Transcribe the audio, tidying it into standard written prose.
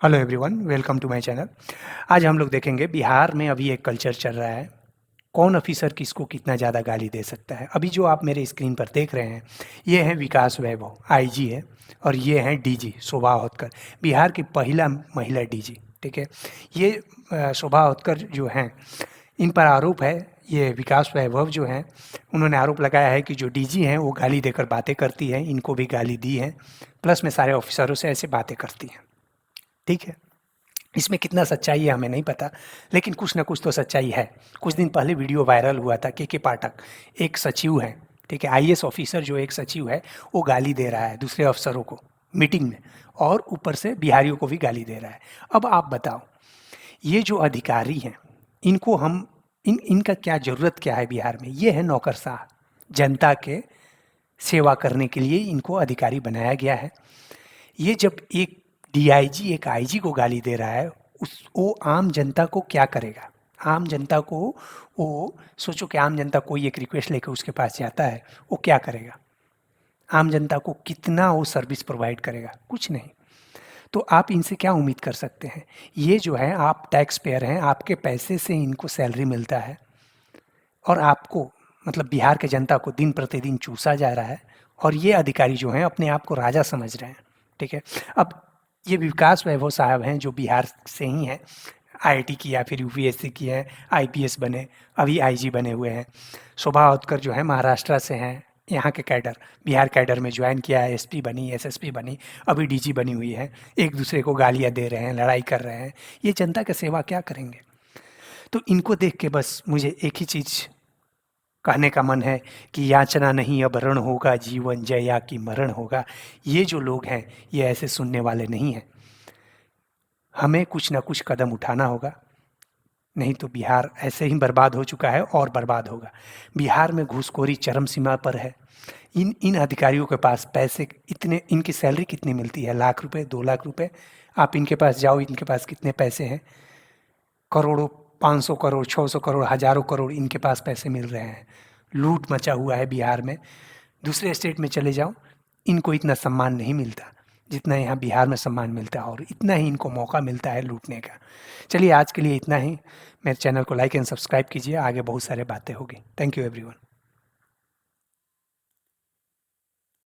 Hello everyone, welcome to my channel. आज हम लोग देखेंगे बिहार में अभी एक कल्चर चल रहा है, कौन ऑफिसर किसको कितना ज़्यादा गाली दे सकता है। अभी जो आप मेरे स्क्रीन पर देख रहे हैं, ये है विकास वैभव, आईजी है, और ये हैं डीजी शोभा होतकर, बिहार की पहला महिला डीजी। ठीक है, ये शोभा होतकर जो हैं, इन पर आरोप है, ये विकास वैभव जो हैं, उन्होंने आरोप लगाया है कि जो डीजी हैं वो गाली देकर बातें करती हैं, इनको भी गाली दी है, प्लस में सारे ऑफिसरों से ऐसे बातें करती हैं। ठीक है, इसमें कितना सच्चाई है हमें नहीं पता, लेकिन कुछ ना कुछ तो सच्चाई है। कुछ दिन पहले वीडियो वायरल हुआ था, के पाठक एक सचिव है, ठीक है, आईएएस ऑफिसर जो एक सचिव है, वो गाली दे रहा है दूसरे अफसरों को मीटिंग में, और ऊपर से बिहारियों को भी गाली दे रहा है। अब आप बताओ, ये जो अधिकारी हैं, इनको हम इनका क्या ज़रूरत क्या है बिहार में? ये है नौकरशाह, जनता के सेवा करने के लिए इनको अधिकारी बनाया गया है। ये जब एक डीआईजी एक आईजी को गाली दे रहा है, वो आम जनता को क्या करेगा? आम जनता को, वो सोचो कि आम जनता कोई एक रिक्वेस्ट लेकर उसके पास जाता है, वो क्या करेगा? आम जनता को कितना वो सर्विस प्रोवाइड करेगा? कुछ नहीं। तो आप इनसे क्या उम्मीद कर सकते हैं? ये जो है, आप टैक्स पेयर हैं, आपके पैसे से इनको सैलरी मिलता है, और आपको मतलब बिहार के जनता को दिन प्रतिदिन चूसा जा रहा है, और ये अधिकारी जो हैं अपने आप को राजा समझ रहे हैं। ठीक है, अब ये विकास वैभव साहब हैं जो बिहार से ही हैं, आईआईटी की या फिर यूपीएससी की है, आईपीएस बने, अभी आईजी बने हुए हैं। शोभा होतकर जो है महाराष्ट्र से हैं, यहाँ के कैडर, बिहार कैडर में ज्वाइन किया है, एसपी बनी, एसएसपी बनी, अभी डीजी बनी हुई है, एक दूसरे को गालियाँ दे रहे हैं, लड़ाई कर रहे हैं। ये जनता की सेवा क्या करेंगे? तो इनको देख के बस मुझे एक ही चीज़ कहने का मन है कि याचना नहीं अब रण होगा, जीवन जया की मरण होगा। ये जो लोग हैं, ये ऐसे सुनने वाले नहीं हैं। हमें कुछ ना कुछ कदम उठाना होगा, नहीं तो बिहार ऐसे ही बर्बाद हो चुका है और बर्बाद होगा। बिहार में घूसखोरी चरम सीमा पर है। इन इन अधिकारियों के पास पैसे इतने, इनकी सैलरी कितनी मिलती है? लाख रुपए, 2 लाख रुपए। आप इनके पास जाओ, इनके पास कितने पैसे हैं? करोड़ों, 500 करोड़, 600 करोड़, हज़ारों करोड़ इनके पास पैसे मिल रहे हैं। लूट मचा हुआ है बिहार में। दूसरे स्टेट में चले जाओ, इनको इतना सम्मान नहीं मिलता जितना यहाँ बिहार में सम्मान मिलता है, और इतना ही इनको मौका मिलता है लूटने का। चलिए, आज के लिए इतना ही। मेरे चैनल को लाइक एंड सब्सक्राइब कीजिए, आगे बहुत सारे बातें होगी। Thank you everyone.